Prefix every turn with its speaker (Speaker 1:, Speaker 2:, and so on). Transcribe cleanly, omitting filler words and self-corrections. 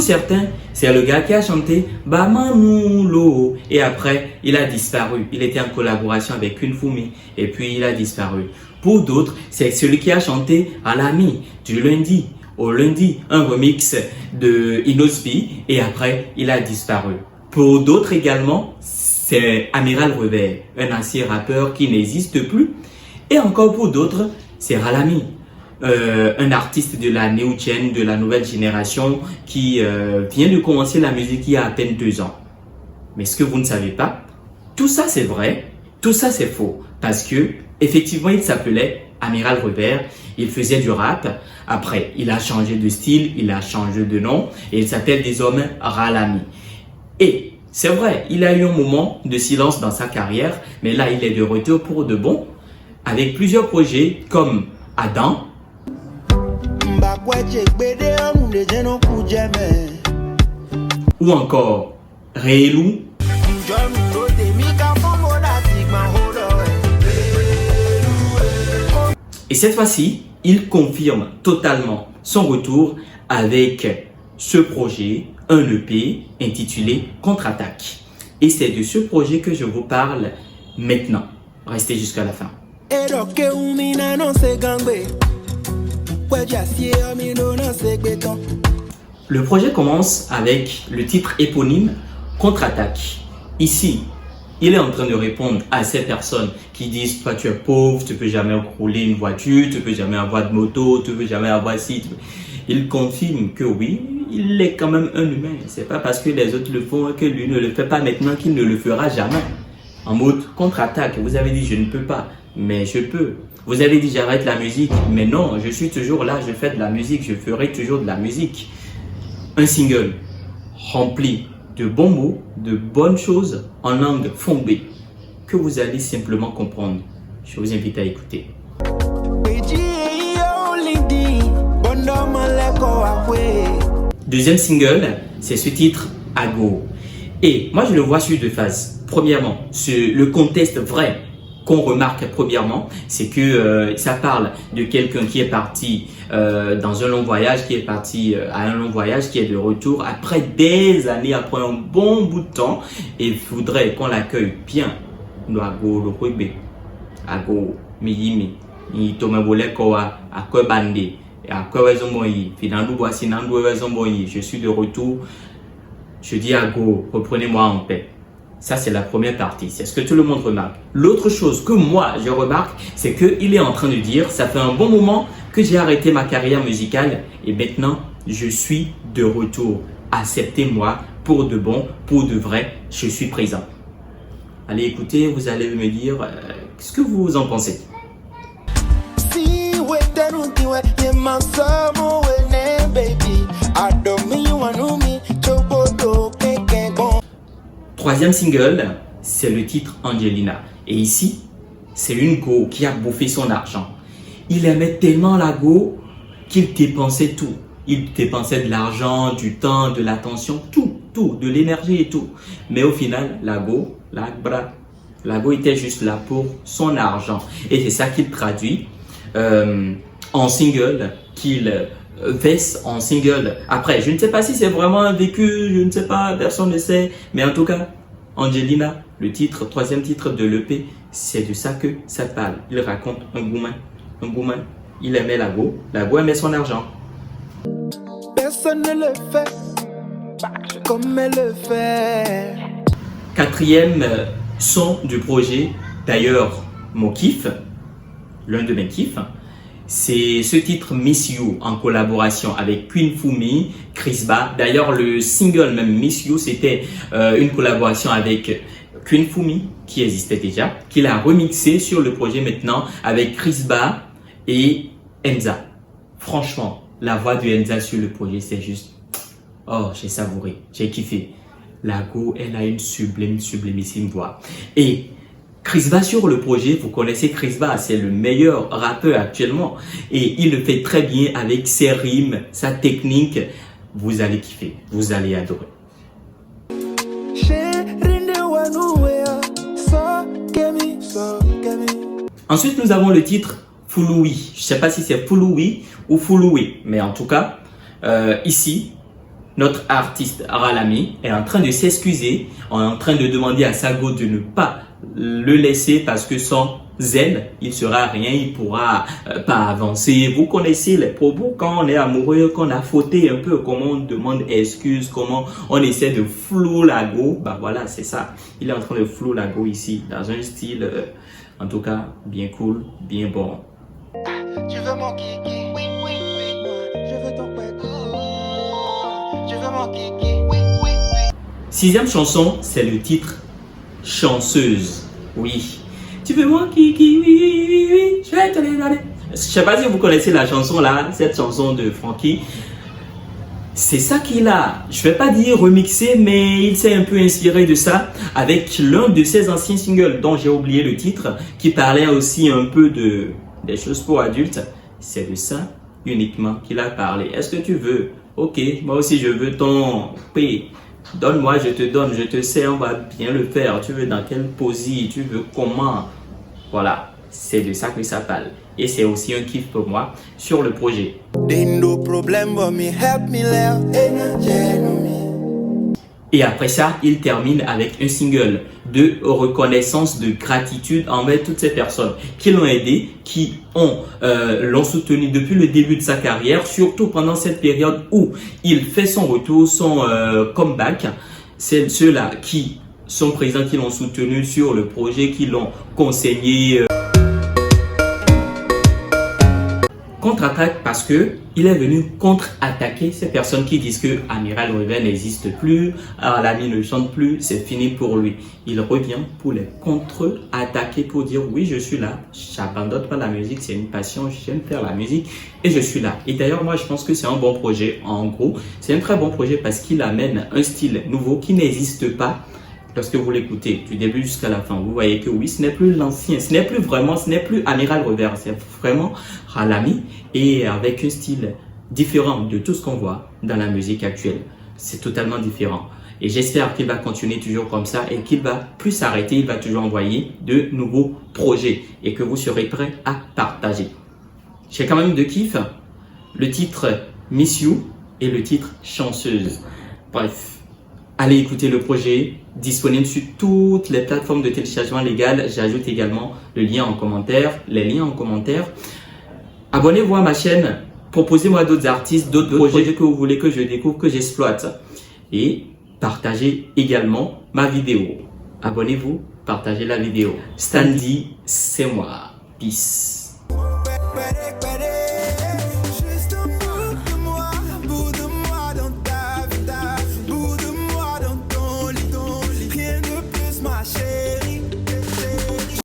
Speaker 1: Pour certains, c'est le gars qui a chanté Bamanulo et après, il a disparu. Il était en collaboration avec Queen Fumi et puis il a disparu. Pour d'autres, c'est celui qui a chanté Alami du lundi au lundi, un remix de Inospi et après, il a disparu. Pour d'autres également, c'est Amiral Revers, un ancien rappeur qui n'existe plus. Et encore pour d'autres, c'est Ralami. Un artiste de la New Gen, de la nouvelle génération qui vient de commencer la musique il y a à peine 2 ans. Mais ce que vous ne savez pas, tout ça c'est vrai, tout ça c'est faux. Parce que effectivement il s'appelait Amiral Revers, il faisait du rap. Après, il a changé de style, il a changé de nom et il s'appelle désormais Ralami. Et c'est vrai, il a eu un moment de silence dans sa carrière, mais là il est de retour pour de bon avec plusieurs projets comme Adam, ou encore Réelou. Et cette fois-ci, il confirme totalement son retour avec ce projet, un EP intitulé Contre-attaque. Et c'est de ce projet que je vous parle maintenant. Restez jusqu'à la fin. Le projet commence avec le titre éponyme Contre-attaque. Ici, il est en train de répondre à ces personnes qui disent toi tu es pauvre, tu ne peux jamais rouler une voiture, tu ne peux jamais avoir de moto, tu ne peux jamais avoir ci. Il confirme que oui, il est quand même un humain. C'est pas parce que les autres le font que lui ne le fait pas maintenant qu'il ne le fera jamais. En mode contre-attaque, vous avez dit je ne peux pas, mais je peux. Vous avez dit j'arrête la musique, mais non, je suis toujours là, je fais de la musique, je ferai toujours de la musique. Un single rempli de bons mots, de bonnes choses en langue fongbe que vous allez simplement comprendre. Je vous invite à écouter. Deuxième single, c'est ce titre Ago. Et moi je le vois sur 2 phases. Premièrement, le contexte vrai qu'on remarque premièrement, c'est que ça parle de quelqu'un qui est parti dans un long voyage, qui est parti à un long voyage, qui est de retour après des années, après un bon bout de temps, et il faudrait qu'on l'accueille bien. Ago le Kwebe, Ago Miyimi, ni Tomabole Koa, Akwe Bande, Akwe Zomboyi, Finandu Boisi Nandu Zomboyi, je suis de retour. Je dis Ago, reprenez-moi en paix. Ça, c'est la première partie. C'est ce que tout le monde remarque. L'autre chose que moi, je remarque, c'est qu'il est en train de dire, ça fait un bon moment que j'ai arrêté ma carrière musicale et maintenant, je suis de retour. Acceptez-moi pour de bon, pour de vrai, je suis présent. Allez écoutez, vous allez me dire ce que vous en pensez. Troisième single, c'est le titre Angelina. Et ici, c'est une go qui a bouffé son argent. Il aimait tellement la go qu'il dépensait tout. Il dépensait de l'argent, du temps, de l'attention, tout, de l'énergie et tout. Mais au final, la go était juste là pour son argent. Et c'est ça qu'il traduit en single, qu'il verse en single. Après, je ne sais pas si c'est vraiment un vécu, je ne sais pas, personne ne sait. Mais en tout cas, Angelina, le titre, troisième titre de l'EP, c'est de ça que ça parle. Il raconte un gourmand, il aimait la go aimait son argent.
Speaker 2: Personne ne le fait comme elle le fait.
Speaker 1: Quatrième son du projet, d'ailleurs mon kiff, l'un de mes kiffs, c'est ce titre Miss You en collaboration avec Queen Fumi, Chris Ba. D'ailleurs le single même Miss You c'était une collaboration avec Queen Fumi qui existait déjà, qu'il a remixé sur le projet maintenant avec Chris Ba et Enza. Franchement, la voix de Enza sur le projet c'est juste, oh j'ai savouré, j'ai kiffé. La go, elle a une sublimissime voix. Et Chris Ba sur le projet, vous connaissez Chris Ba, c'est le meilleur rappeur actuellement. Et il le fait très bien avec ses rimes, sa technique. Vous allez kiffer, vous allez adorer. Ensuite, nous avons le titre Fouloui. Je ne sais pas si c'est Fouloui ou Fouloui, mais en tout cas, ici, notre artiste Ralami est en train de s'excuser, en train de demander à Sago de ne pas le laisser parce que sans elle, il sera rien, il pourra pas avancer. Vous connaissez les propos quand on est amoureux, qu'on a fauté un peu, comment on demande excuse, comment on essaie de flou Lago. Bah voilà, c'est ça. Il est en train de flou Lago ici, dans un style, en tout cas, bien cool, bien bon.
Speaker 2: Tu veux mon kiki? Oui, oui, oui. Je veux ton petit. Tu veux mon kiki? Oui, oui, oui.
Speaker 1: Sixième chanson, c'est le titre Chanceuse. Oui. Tu veux moi kiki? Oui, oui, oui, oui. Je vais te les donner. Je sais pas si vous connaissez la chanson là, cette chanson de Frankie. C'est ça qu'il a, je vais pas dire remixé, mais il s'est un peu inspiré de ça avec l'un de ses anciens singles dont j'ai oublié le titre, qui parlait aussi un peu des choses pour adultes. C'est de ça uniquement qu'il a parlé. Est-ce que tu veux? Ok, moi aussi je veux ton P. Donne-moi, je te donne, je te sais, on va bien le faire. Tu veux dans quelle position? Tu veux comment? Voilà, c'est de ça que ça parle. Et c'est aussi un kiff pour moi sur le projet.
Speaker 2: No problem, but me help me
Speaker 1: Et après ça, il termine avec un single de reconnaissance, de gratitude envers toutes ces personnes qui l'ont aidé, qui l'ont soutenu depuis le début de sa carrière, surtout pendant cette période où il fait son retour, son comeback. C'est ceux-là qui sont présents, qui l'ont soutenu sur le projet, qui l'ont conseillé. Contre-attaque parce que il est venu contre-attaquer ces personnes qui disent que Amiral River n'existe plus, Ralami ne chante plus, c'est fini pour lui. Il revient pour les contre-attaquer, pour dire oui, je suis là, j'abandonne pas la musique, c'est une passion, j'aime faire la musique et je suis là. Et d'ailleurs, moi, je pense que c'est un bon projet. En gros, c'est un très bon projet parce qu'il amène un style nouveau qui n'existe pas. Lorsque vous l'écoutez du début jusqu'à la fin, vous voyez que oui, ce n'est plus l'ancien, ce n'est plus Amiral River, c'est vraiment Ralami et avec un style différent de tout ce qu'on voit dans la musique actuelle. C'est totalement différent. Et j'espère qu'il va continuer toujours comme ça et qu'il va plus s'arrêter, il va toujours envoyer de nouveaux projets et que vous serez prêts à partager. J'ai quand même deux kiffs, le titre Miss You et le titre Chanceuse. Bref. Allez écouter le projet, disponible sur toutes les plateformes de téléchargement légal. J'ajoute également le lien en commentaire, les liens en commentaire. Abonnez-vous à ma chaîne, proposez-moi d'autres artistes, d'autres projets que vous voulez que je découvre, que j'exploite. Et partagez également ma vidéo. Abonnez-vous, partagez la vidéo. Standy, c'est moi. Peace.